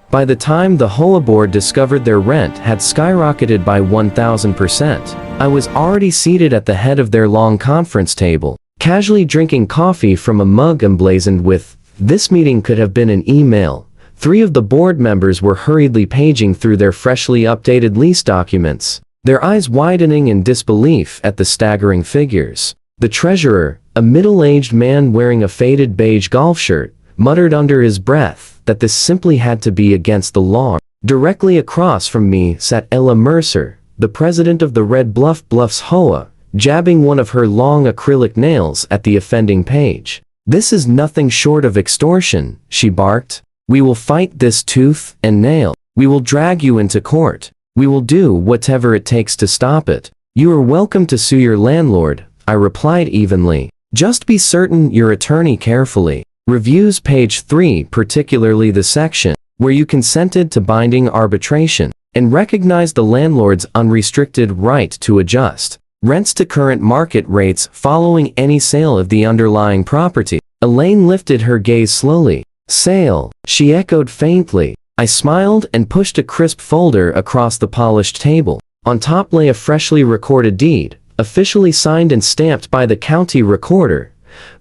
By the time the HOA board discovered their rent had skyrocketed by 1,000%, I was already seated at the head of their long conference table, casually drinking coffee from a mug emblazoned with, "This meeting could have been an email." 3 of the board members were hurriedly paging through their freshly updated lease documents, their eyes widening in disbelief at the staggering figures. The treasurer, a middle-aged man wearing a faded beige golf shirt, muttered under his breath that this simply had to be against the law. Directly across from me sat Ella Mercer, the president of the Red Bluffs HOA, jabbing one of her long acrylic nails at the offending page. "This is nothing short of extortion," she barked. "We will fight this tooth and nail. We will drag you into court. We will do whatever it takes to stop it. You are welcome to sue your landlord," I replied evenly. "Just be certain your attorney carefully reviews page 3, particularly the section where you consented to binding arbitration, and recognize the landlord's unrestricted right to adjust rents to current market rates following any sale of the underlying property." Elaine lifted her gaze slowly. "Sale," she echoed faintly. I smiled and pushed a crisp folder across the polished table. On top lay a freshly recorded deed, officially signed and stamped by the county recorder,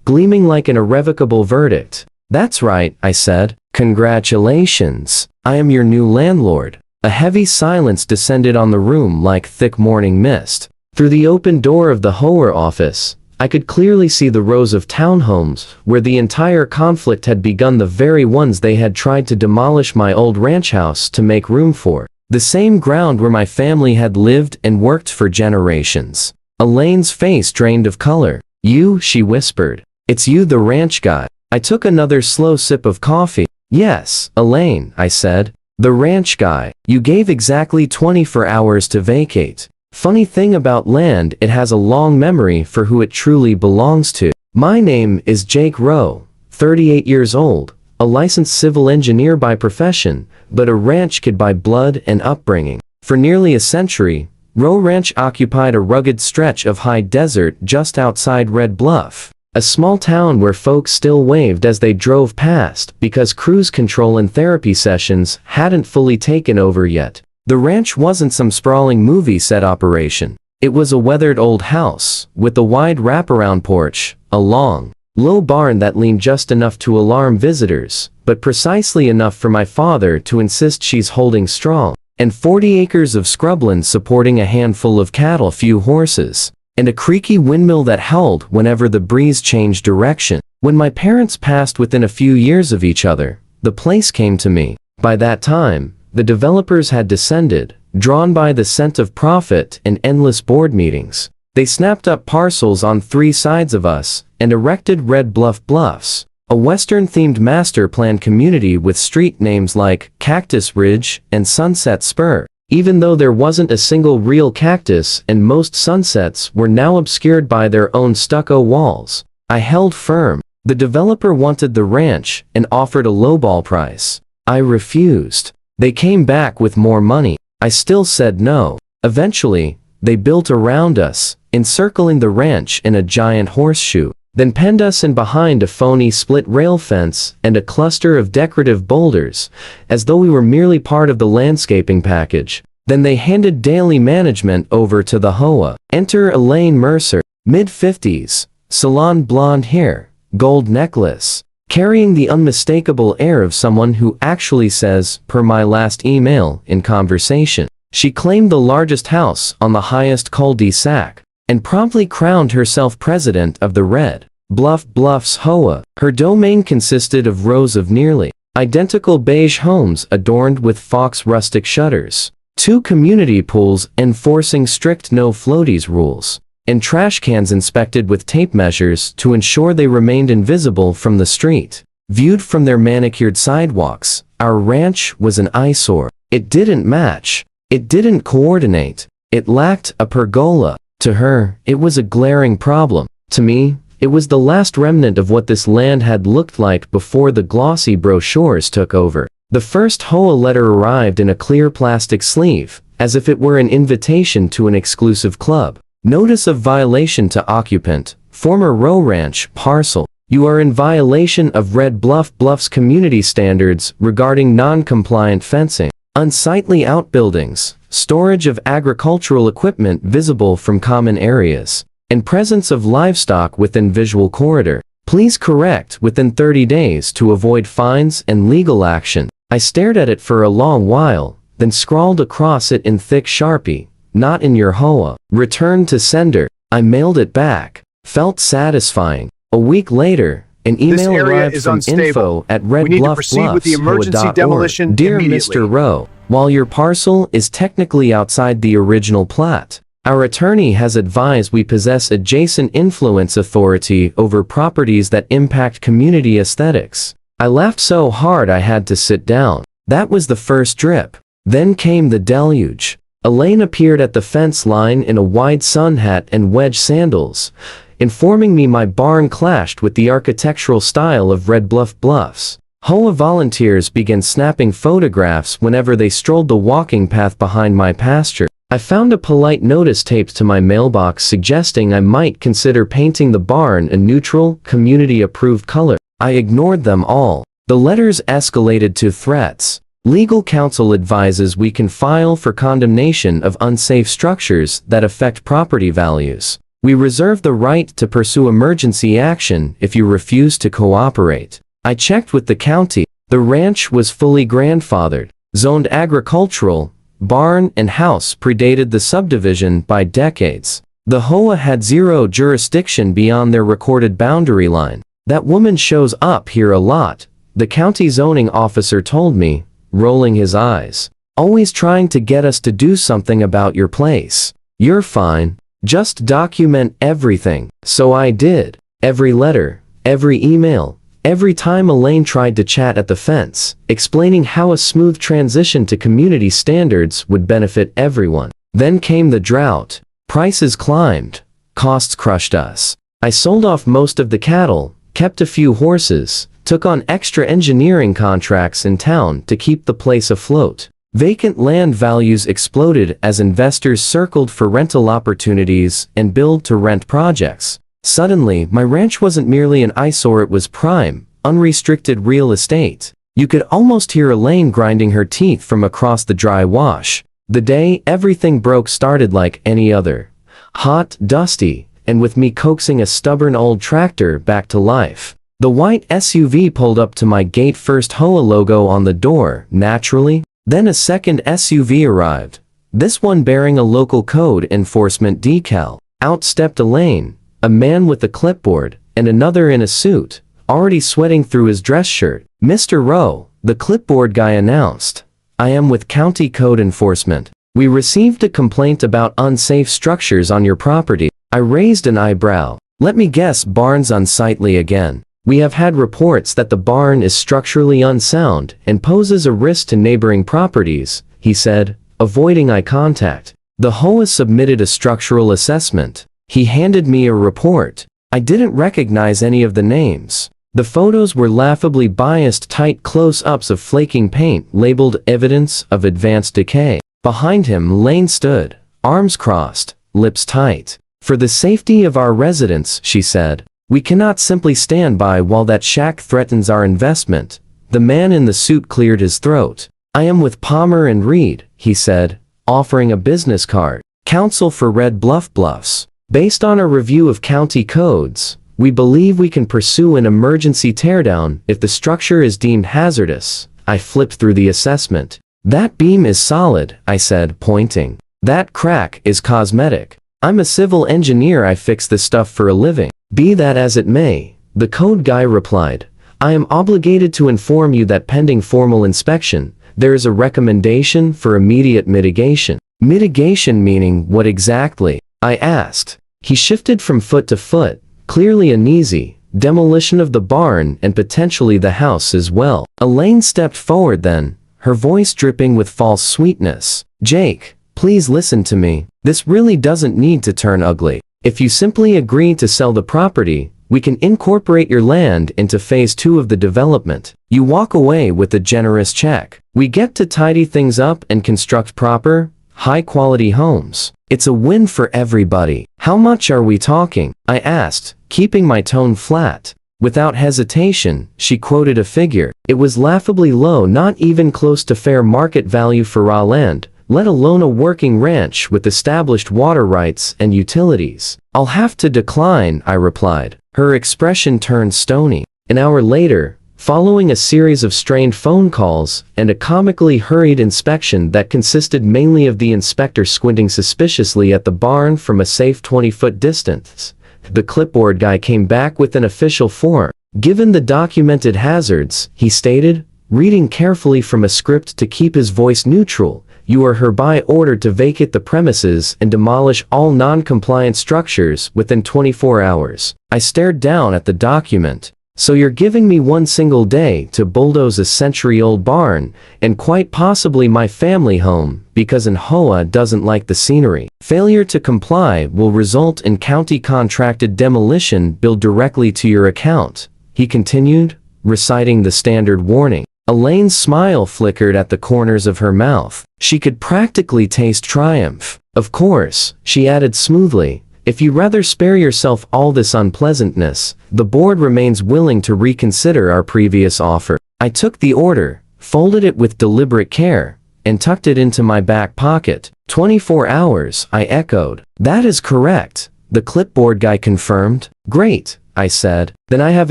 gleaming like an irrevocable verdict. "That's right," I said. "Congratulations. I am your new landlord." A heavy silence descended on the room like thick morning mist. Through the open door of the HOA office, I could clearly see the rows of townhomes where the entire conflict had begun, the very ones they had tried to demolish my old ranch house to make room for. The same ground where my family had lived and worked for generations. Elaine's face drained of color. "You," she whispered. "It's you, the ranch guy." I took another slow sip of coffee. "Yes, Elaine," I said. "The ranch guy. You gave exactly 24 hours to vacate. Funny thing about land, it has a long memory for who it truly belongs to. My name is Jake Rowe, 38 years old, a licensed civil engineer by profession, but a ranch kid by blood and upbringing. For nearly a century, Rowe Ranch occupied a rugged stretch of high desert just outside Red Bluff, a small town where folks still waved as they drove past because cruise control and therapy sessions hadn't fully taken over yet. The ranch wasn't some sprawling movie set operation. It was a weathered old house, with a wide wraparound porch, a long, low barn that leaned just enough to alarm visitors, but precisely enough for my father to insist she's holding strong, and 40 acres of scrubland supporting a handful of cattle, few horses, and a creaky windmill that howled whenever the breeze changed direction. When my parents passed within a few years of each other, the place came to me. By that time, the developers had descended, drawn by the scent of profit and endless board meetings. They snapped up parcels on 3 sides of us and erected Red Bluffs, a Western-themed master-planned community with street names like Cactus Ridge and Sunset Spur, even though there wasn't a single real cactus and most sunsets were now obscured by their own stucco walls. I held firm. The developer wanted the ranch and offered a lowball price. I refused. They came back with more money. I still said no. Eventually, they built around us, encircling the ranch in a giant horseshoe, then penned us in behind a phony split rail fence and a cluster of decorative boulders, as though we were merely part of the landscaping package. Then they handed daily management over to the HOA. Enter Elaine Mercer, mid-50s, salon blonde hair, gold necklace, carrying the unmistakable air of someone who actually says, per my last email in conversation. She claimed the largest house on the highest cul-de-sac, and promptly crowned herself president of the Red Bluffs HOA. Her domain consisted of rows of nearly identical beige homes adorned with fox rustic shutters, 2 community pools enforcing strict no floaties rules, and trash cans inspected with tape measures to ensure they remained invisible from the street. Viewed from their manicured sidewalks, our ranch was an eyesore. It didn't match. It didn't coordinate. It lacked a pergola. To her, it was a glaring problem. To me, it was the last remnant of what this land had looked like before the glossy brochures took over. The first HOA letter arrived in a clear plastic sleeve, as if it were an invitation to an exclusive club. Notice of violation to occupant, former Rowe Ranch, parcel You are in violation of Red Bluff's community standards regarding non-compliant fencing, unsightly outbuildings, storage of agricultural equipment visible from common areas, and presence of livestock within visual corridor. Please correct within 30 days to avoid fines and legal action." I stared at it for a long while, then scrawled across it in thick Sharpie, "Not in your HOA. Return to sender." I mailed it back. Felt satisfying. A week later, an email arrived from info@redbluffbluffs.org. "Dear Mr. Rowe, while your parcel is technically outside the original plat, our attorney has advised we possess adjacent influence authority over properties that impact community aesthetics." I laughed so hard I had to sit down. That was the first drip. Then came the deluge. Elaine appeared at the fence line in a wide sun hat and wedge sandals, informing me my barn clashed with the architectural style of Red Bluffs. HOA volunteers began snapping photographs whenever they strolled the walking path behind my pasture. I found a polite notice taped to my mailbox suggesting I might consider painting the barn a neutral, community-approved color. I ignored them all. The letters escalated to threats. Legal counsel advises we can file for condemnation of unsafe structures that affect property values. We reserve the right to pursue emergency action if you refuse to cooperate. I checked with the county. The ranch was fully grandfathered, zoned agricultural. Barn and house predated the subdivision by decades. The HOA had zero jurisdiction beyond their recorded boundary line. "That woman shows up here a lot," the county zoning officer told me, rolling his eyes. "Always trying to get us to do something about your place. You're fine. Just document everything." So I did. Every letter, every email, every time Elaine tried to chat at the fence, explaining how a smooth transition to community standards would benefit everyone. Then came the drought. Prices climbed. Costs crushed us. I sold off most of the cattle, kept a few horses, took on extra engineering contracts in town to keep the place afloat. Vacant land values exploded as investors circled for rental opportunities and build-to-rent projects. Suddenly, my ranch wasn't merely an eyesore, it was prime, unrestricted real estate. You could almost hear Elaine grinding her teeth from across the dry wash. The day everything broke started like any other. Hot, dusty, and with me coaxing a stubborn old tractor back to life. The white SUV pulled up to my gate, first HOA logo on the door, naturally. Then a second SUV arrived, this one bearing a local code enforcement decal. Out stepped Elaine, a man with a clipboard, and another in a suit, already sweating through his dress shirt. "Mr. Rowe," the clipboard guy announced, "I am with County Code Enforcement. We received a complaint about unsafe structures on your property." I raised an eyebrow. "Let me guess, barn's unsightly again." "We have had reports that the barn is structurally unsound and poses a risk to neighboring properties," he said, avoiding eye contact. "The HOA submitted a structural assessment." He handed me a report. I didn't recognize any of the names. The photos were laughably biased, tight close-ups of flaking paint labeled "evidence of advanced decay." Behind him, Lane stood, arms crossed, lips tight. "For the safety of our residents," she said, "we cannot simply stand by while that shack threatens our investment." The man in the suit cleared his throat. "I am with Palmer and Reed," he said, offering a business card. "Counsel for Red Bluffs. Based on a review of county codes, we believe we can pursue an emergency teardown if the structure is deemed hazardous." I flipped through the assessment. "That beam is solid," I said, pointing. "That crack is cosmetic. I'm a civil engineer, I fix this stuff for a living." "Be that as it may," the code guy replied, "I am obligated to inform you that pending formal inspection, there is a recommendation for immediate mitigation." "Mitigation meaning what exactly?" I asked. He shifted from foot to foot, clearly uneasy. "Demolition of the barn and potentially the house as well." Elaine stepped forward then, her voice dripping with false sweetness. "Jake, please listen to me. This really doesn't need to turn ugly. If you simply agree to sell the property, we can incorporate your land into phase 2 of the development. You walk away with a generous check. We get to tidy things up and construct proper, high-quality homes. It's a win for everybody." "How much are we talking?" I asked, keeping my tone flat. Without hesitation, she quoted a figure. It was laughably low, not even close to fair market value for raw land, let alone a working ranch with established water rights and utilities. "I'll have to decline," I replied. Her expression turned stony. An hour later, following a series of strained phone calls and a comically hurried inspection that consisted mainly of the inspector squinting suspiciously at the barn from a safe 20-foot distance, the clipboard guy came back with an official form. "Given the documented hazards," he stated, reading carefully from a script to keep his voice neutral, "you are hereby ordered to vacate the premises and demolish all non-compliant structures within 24 hours. I stared down at the document. "So you're giving me one single day to bulldoze a century-old barn, and quite possibly my family home, because an HOA doesn't like the scenery. Failure to comply will result in county-contracted demolition billed directly to your account," he continued, reciting the standard warning. Elaine's smile flickered at the corners of her mouth. She could practically taste triumph. "Of course," she added smoothly, "if you rather spare yourself all this unpleasantness, the board remains willing to reconsider our previous offer." I took the order, folded it with deliberate care, and tucked it into my back pocket. 24 hours, I echoed. "That is correct," the clipboard guy confirmed. "Great," I said. "Then I have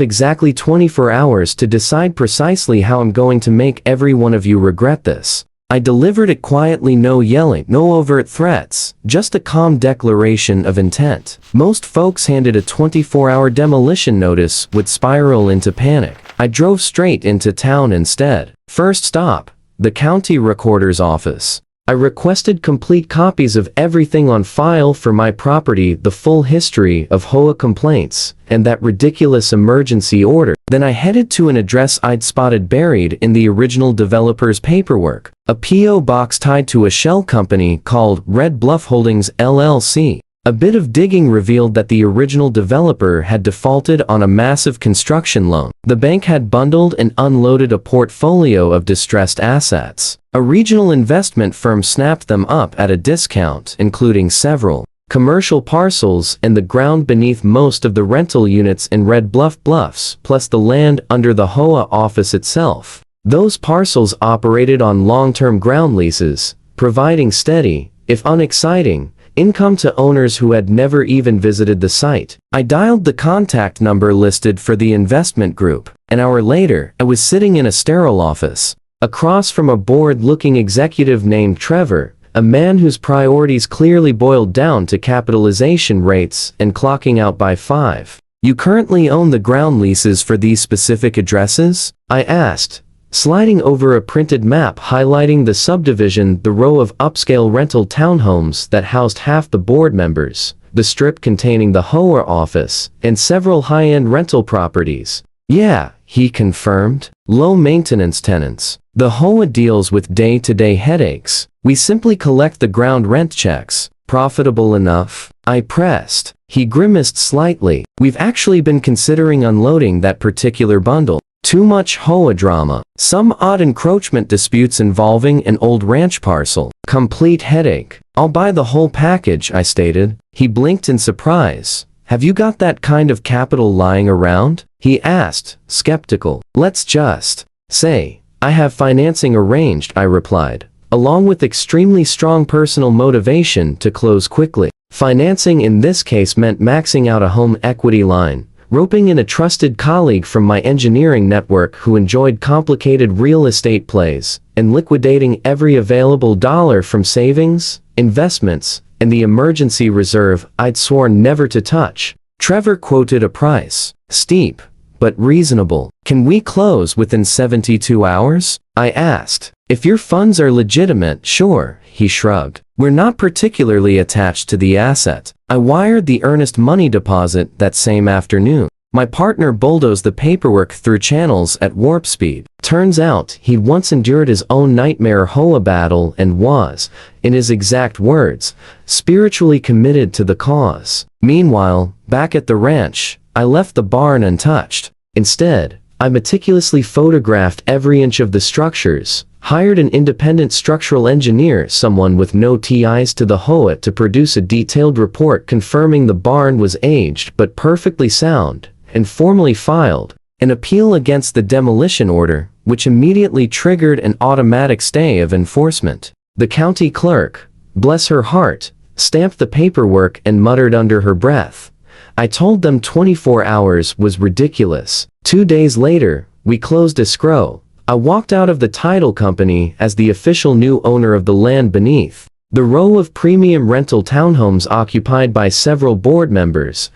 exactly 24 hours to decide precisely how I'm going to make every one of you regret this." I delivered it quietly, no yelling, no overt threats, just a calm declaration of intent. Most folks handed a 24-hour demolition notice would spiral into panic. I drove straight into town instead. First stop, the county recorder's office. I requested complete copies of everything on file for my property, the full history of HOA complaints, and that ridiculous emergency order. Then I headed to an address I'd spotted buried in the original developer's paperwork, a P.O. box tied to a shell company called Red Bluff Holdings LLC. A bit of digging revealed that the original developer had defaulted on a massive construction loan. The bank had bundled and unloaded a portfolio of distressed assets. A regional investment firm snapped them up at a discount, including several commercial parcels and the ground beneath most of the rental units in Red Bluff Bluffs, plus the land under the HOA office itself. Those parcels operated on long-term ground leases, providing steady, if unexciting, income to owners who had never even visited the site. I dialed the contact number listed for the investment group. An hour later, I was sitting in a sterile office, across from a bored-looking executive named Trevor, a man whose priorities clearly boiled down to capitalization rates and clocking out by 5. "You currently own the ground leases for these specific addresses?" I asked, sliding over a printed map highlighting the subdivision, the row of upscale rental townhomes that housed half the board members, the strip containing the HOA office, and several high-end rental properties. "Yeah," he confirmed. "Low-maintenance tenants. The HOA deals with day-to-day headaches. We simply collect the ground rent checks. Profitable enough?" I pressed. He grimaced slightly. "We've actually been considering unloading that particular bundle. Too much HOA drama. Some odd encroachment disputes involving an old ranch parcel. Complete headache. I'll buy the whole package," I stated. He blinked in surprise. "Have you got that kind of capital lying around?" he asked, skeptical. "Let's just say, I have financing arranged," I replied, along with extremely strong personal motivation to close quickly. Financing in this case meant maxing out a home equity line, roping in a trusted colleague from my engineering network who enjoyed complicated real estate plays, and liquidating every available dollar from savings, investments, and the emergency reserve I'd sworn never to touch. Trevor quoted a price. "Steep, but reasonable. Can we close within 72 hours?" I asked. "If your funds are legitimate, sure," he shrugged. "We're not particularly attached to the asset." I wired the earnest money deposit that same afternoon. My partner bulldozed the paperwork through channels at warp speed. Turns out, he'd once endured his own nightmare HOA battle and was, in his exact words, spiritually committed to the cause. Meanwhile, back at the ranch, I left the barn untouched. Instead, I meticulously photographed every inch of the structures, hired an independent structural engineer, someone with no ties to the HOA, to produce a detailed report confirming the barn was aged but perfectly sound, and formally filed an appeal against the demolition order, which immediately triggered an automatic stay of enforcement. The county clerk, bless her heart, stamped the paperwork and muttered under her breath, "I told them 24 hours was ridiculous." 2 days later, we closed escrow. I walked out of the title company as the official new owner of the land beneath. The row of premium rental townhomes occupied by several board members,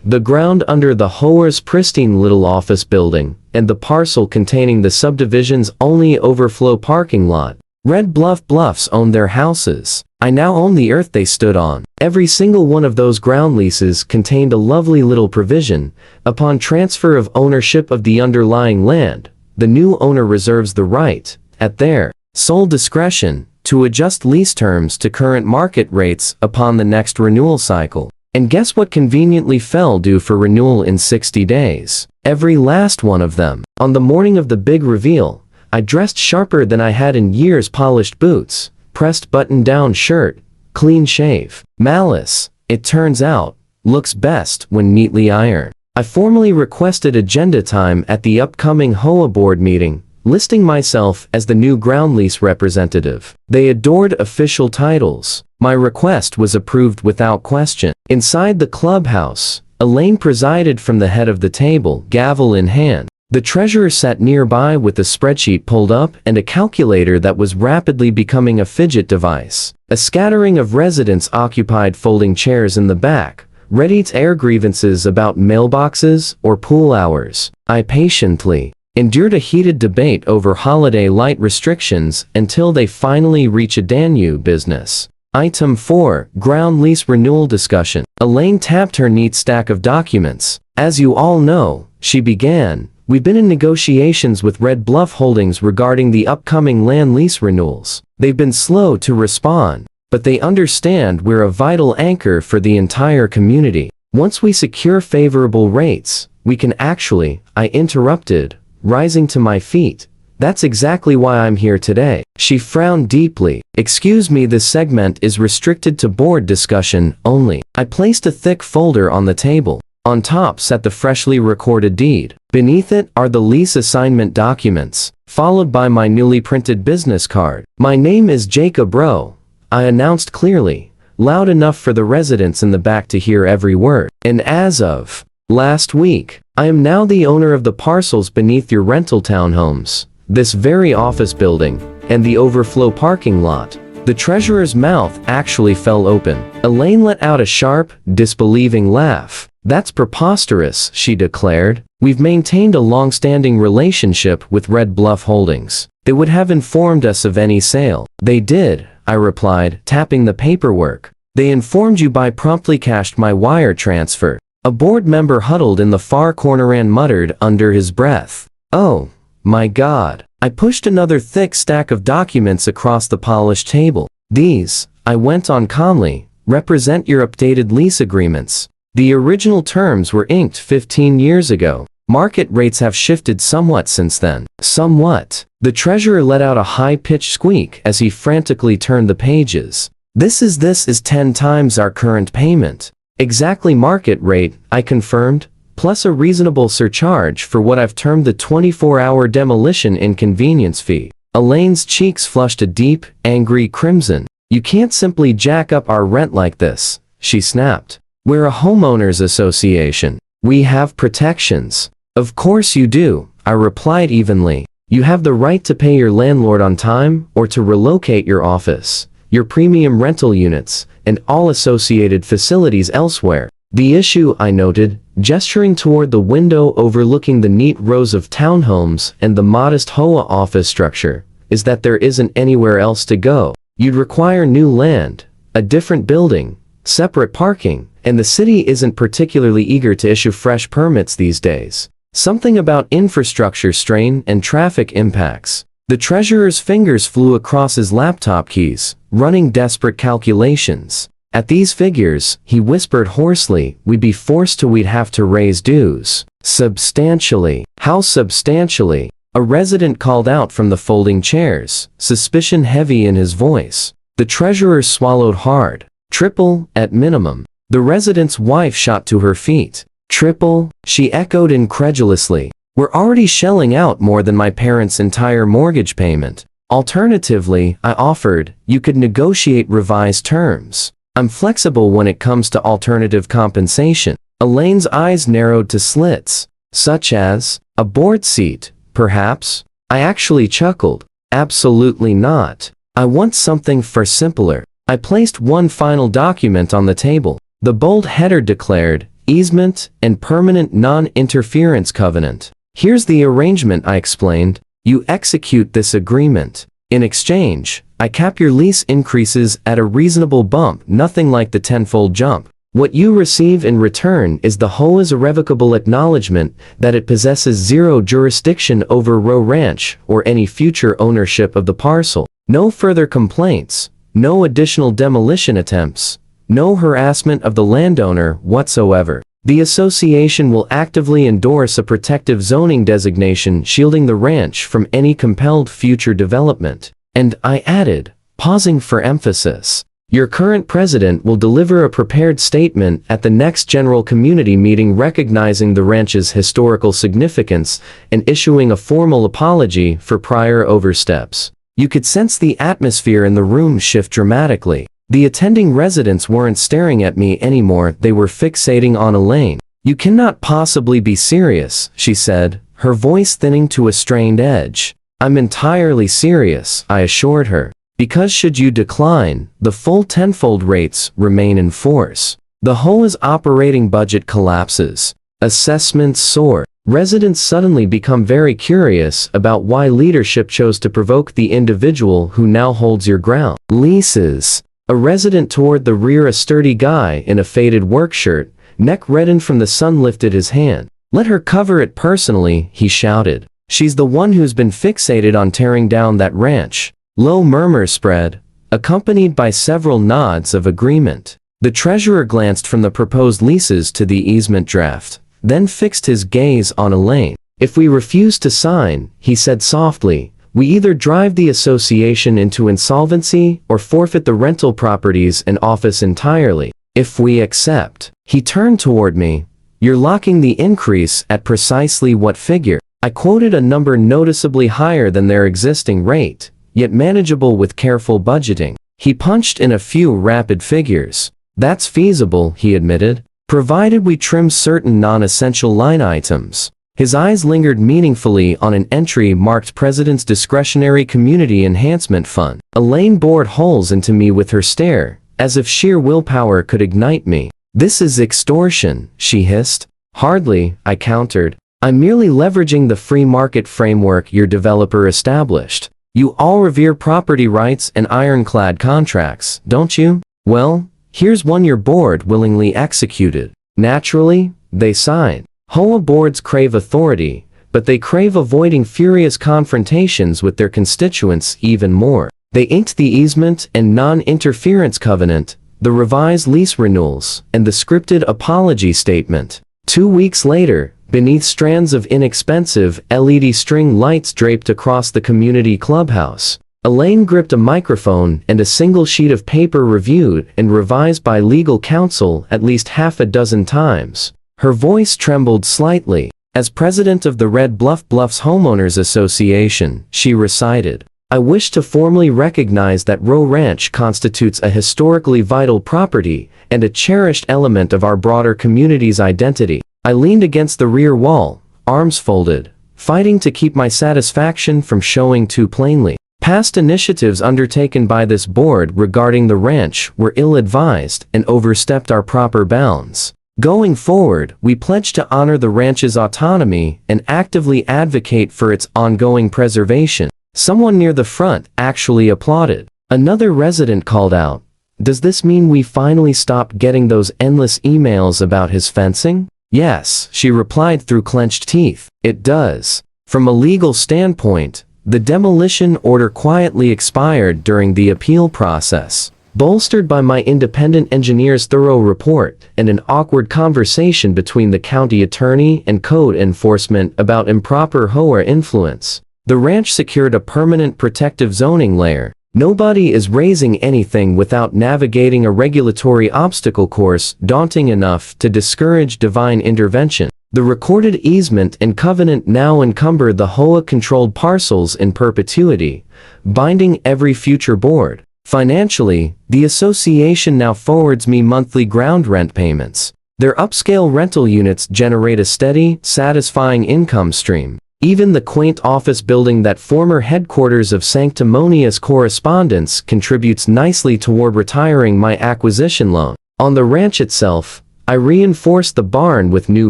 the ground under the HOA's pristine little office building, and the parcel containing the subdivision's only overflow parking lot. Red Bluffs owned their houses. I now own the earth they stood on. Every single one of those ground leases contained a lovely little provision. Upon transfer of ownership of the underlying land, the new owner reserves the right, at their sole discretion, to adjust lease terms to current market rates upon the next renewal cycle. And guess what conveniently fell due for renewal in 60 days? Every last one of them. On the morning of the big reveal, I dressed sharper than I had in years, polished boots, pressed button-down shirt, clean shave. Malice, it turns out, looks best when neatly ironed. I formally requested agenda time at the upcoming HOA board meeting, listing myself as the new ground lease representative. They adored official titles. My request was approved without question. Inside the clubhouse, Elaine presided from the head of the table, gavel in hand. The treasurer sat nearby with a spreadsheet pulled up and a calculator that was rapidly becoming a fidget device. A scattering of residents occupied folding chairs in the back, ready to air grievances about mailboxes or pool hours. I patiently endured a heated debate over holiday light restrictions until they finally reach a Danube business. Item 4, Ground Lease Renewal Discussion. Elaine tapped her neat stack of documents. "As you all know," she began, "we've been in negotiations with Red Bluff Holdings regarding the upcoming land lease renewals. They've been slow to respond, but they understand we're a vital anchor for the entire community. Once we secure favorable rates, we can actually," I interrupted, rising to my feet. "That's exactly why I'm here today." She frowned deeply. "Excuse me, this segment is restricted to board discussion only." I placed a thick folder on the table. On top sat the freshly recorded deed. Beneath it are the lease assignment documents, followed by my newly printed business card. "My name is Jacob Rowe," I announced clearly, loud enough for the residents in the back to hear every word. "And as of last week, I am now the owner of the parcels beneath your rental townhomes, this very office building, and the overflow parking lot." The treasurer's mouth actually fell open. Elaine let out a sharp, disbelieving laugh. "That's preposterous," she declared. "We've maintained a long-standing relationship with Red Bluff Holdings. They would have informed us of any sale." "They did," I replied, tapping the paperwork. "They informed you by promptly cashed my wire transfer." A board member huddled in the far corner and muttered under his breath, "Oh, my God." I pushed another thick stack of documents across the polished table. "These," I went on calmly, "represent your updated lease agreements. The original terms were inked 15 years ago. Market rates have shifted somewhat since then." "Somewhat?" The treasurer let out a high-pitched squeak as he frantically turned the pages. This is 10 times our current payment." "Exactly market rate," I confirmed, "plus a reasonable surcharge for what I've termed the 24-hour demolition inconvenience fee." Elaine's cheeks flushed a deep, angry crimson. "You can't simply jack up our rent like this," she snapped. "We're a homeowners association. We have protections." "Of course you do," I replied evenly. "You have the right to pay your landlord on time or to relocate your office, your premium rental units, and all associated facilities elsewhere. The issue," I noted, gesturing toward the window overlooking the neat rows of townhomes and the modest HOA office structure, "is that there isn't anywhere else to go. You'd require new land, a different building, separate parking, and the city isn't particularly eager to issue fresh permits these days. Something about infrastructure strain and traffic impacts." The treasurer's fingers flew across his laptop keys, running desperate calculations. "At these figures," he whispered hoarsely, "we'd have to raise dues. Substantially." "How substantially?" A resident called out from the folding chairs, suspicion heavy in his voice. The treasurer swallowed hard. "Triple, at minimum." The resident's wife shot to her feet. Triple? She echoed incredulously. We're already shelling out more than my parents' entire mortgage payment. Alternatively, I offered, you could negotiate revised terms. I'm flexible when it comes to alternative compensation. Elaine's eyes narrowed to slits. Such as, a board seat, perhaps? I actually chuckled. Absolutely not. I want something far simpler. I placed one final document on the table. The bold header declared, easement and permanent non-interference covenant. Here's the arrangement, I explained. You execute this agreement. In exchange, I cap your lease increases at a reasonable bump, nothing like the tenfold jump. What you receive in return is the HOA's irrevocable acknowledgement that it possesses zero jurisdiction over Row Ranch or any future ownership of the parcel. No further complaints, no additional demolition attempts, no harassment of the landowner whatsoever. The association will actively endorse a protective zoning designation shielding the ranch from any compelled future development. And I added, pausing for emphasis, your current president will deliver a prepared statement at the next general community meeting recognizing the ranch's historical significance and issuing a formal apology for prior oversteps. You could sense the atmosphere in the room shift dramatically. The attending residents weren't staring at me anymore, they were fixating on Elaine. You cannot possibly be serious, she said, her voice thinning to a strained edge. I'm entirely serious, I assured her. Because should you decline, the full tenfold rates remain in force. The HOA's operating budget collapses. Assessments soar. Residents suddenly become very curious about why leadership chose to provoke the individual who now holds your ground. Leases. A resident toward the rear, a sturdy guy in a faded work shirt, neck reddened from the sun, lifted his hand. Let her cover it personally, he shouted. She's the one who's been fixated on tearing down that ranch. Low murmurs spread, accompanied by several nods of agreement. The treasurer glanced from the proposed leases to the easement draft, then fixed his gaze on Elaine. If we refuse to sign, he said softly, we either drive the association into insolvency or forfeit the rental properties and office entirely. If we accept, he turned toward me, you're locking the increase at precisely what figure? I quoted a number noticeably higher than their existing rate, yet manageable with careful budgeting. He punched in a few rapid figures. That's feasible, he admitted, provided we trim certain non-essential line items. His eyes lingered meaningfully on an entry marked President's Discretionary Community Enhancement Fund. Elaine bored holes into me with her stare, as if sheer willpower could ignite me. This is extortion, she hissed. Hardly, I countered. I'm merely leveraging the free market framework your developer established. You all revere property rights and ironclad contracts, don't you? Well, here's one your board willingly executed. Naturally, they signed. HOA boards crave authority, but they crave avoiding furious confrontations with their constituents even more. They inked the easement and non-interference covenant, the revised lease renewals, and the scripted apology statement. 2 weeks later, beneath strands of inexpensive LED string lights draped across the community clubhouse, Elaine gripped a microphone and a single sheet of paper reviewed and revised by legal counsel at least half a dozen times. Her voice trembled slightly. As president of the Red Bluffs Homeowners Association, she recited, I wish to formally recognize that Row Ranch constitutes a historically vital property and a cherished element of our broader community's identity. I leaned against the rear wall, arms folded, fighting to keep my satisfaction from showing too plainly. Past initiatives undertaken by this board regarding the ranch were ill-advised and overstepped our proper bounds. Going forward, we pledge to honor the ranch's autonomy and actively advocate for its ongoing preservation. Someone near the front actually applauded. Another resident called out, does this mean we finally stop getting those endless emails about his fencing? Yes, she replied through clenched teeth. It does. From a legal standpoint, the demolition order quietly expired during the appeal process. Bolstered by my independent engineer's thorough report and an awkward conversation between the county attorney and code enforcement about improper HOA influence, the ranch secured a permanent protective zoning layer. Nobody is raising anything without navigating a regulatory obstacle course daunting enough to discourage divine intervention. The recorded easement and covenant now encumber the HOA-controlled parcels in perpetuity, binding every future board. Financially, the association now forwards me monthly ground rent payments. Their upscale rental units generate a steady, satisfying income stream. Even the quaint office building, that former headquarters of sanctimonious correspondence, contributes nicely toward retiring my acquisition loan. On the ranch itself, I reinforced the barn with new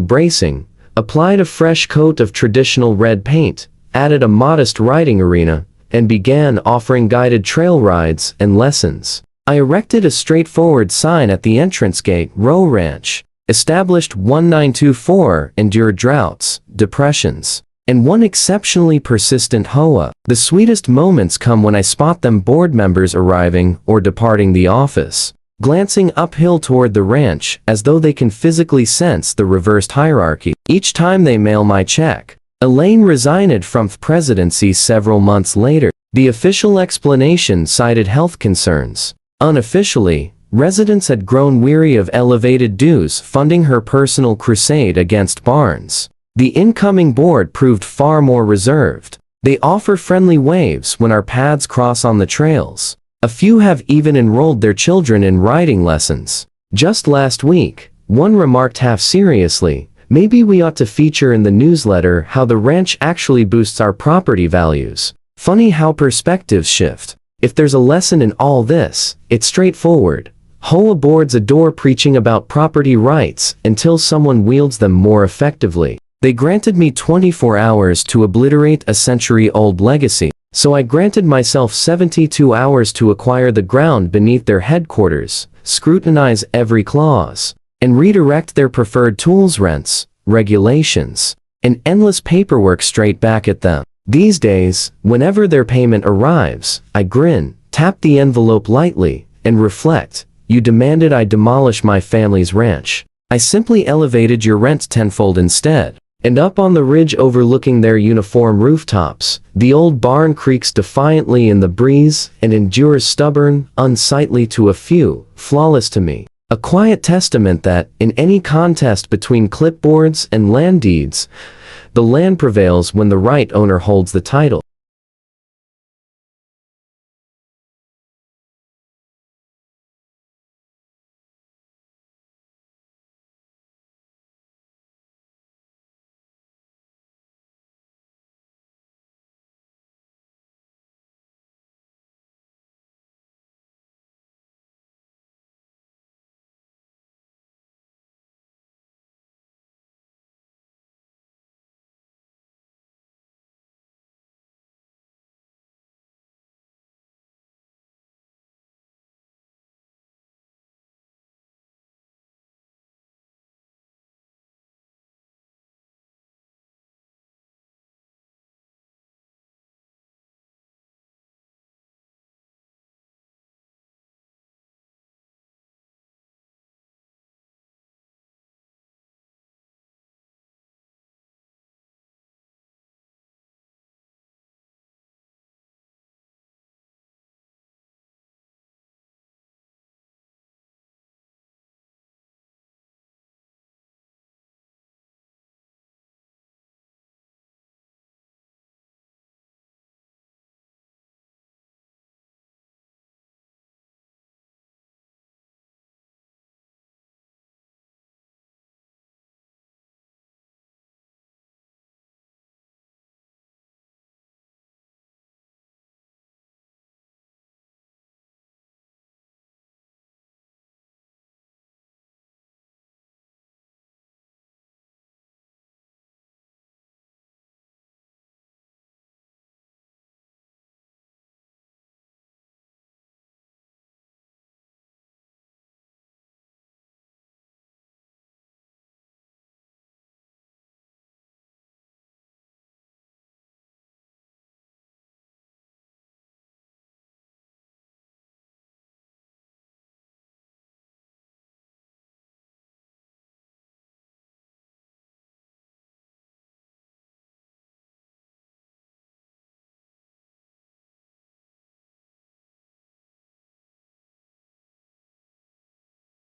bracing, applied a fresh coat of traditional red paint, added a modest riding arena, and began offering guided trail rides and lessons. I erected a straightforward sign at the entrance gate: Row Ranch, established 1924, endured droughts, depressions, and one exceptionally persistent HOA. The sweetest moments come when I spot them board members arriving or departing the office, glancing uphill toward the ranch as though they can physically sense the reversed hierarchy. Each time they mail my check. Elaine resigned from the presidency several months later. The official explanation cited health concerns. Unofficially, residents had grown weary of elevated dues funding her personal crusade against barns. The incoming board proved far more reserved. They offer friendly waves when our paths cross on the trails. A few have even enrolled their children in riding lessons. Just last week, one remarked half seriously, "Maybe we ought to feature in the newsletter how the ranch actually boosts our property values." Funny how perspectives shift. If there's a lesson in all this, it's straightforward. HOA boards adore preaching about property rights until someone wields them more effectively. They granted me 24 hours to obliterate a century-old legacy, so I granted myself 72 hours to acquire the ground beneath their headquarters, scrutinize every clause, and redirect their preferred tools, rents, regulations, and endless paperwork straight back at them. These days, whenever their payment arrives, I grin, tap the envelope lightly, and reflect. You demanded I demolish my family's ranch. I simply elevated your rent tenfold instead. And up on the ridge overlooking their uniform rooftops, the old barn creaks defiantly in the breeze and endures stubborn, unsightly to a few, flawless to me. A quiet testament that, in any contest between clipboards and land deeds, the land prevails when the right owner holds the title.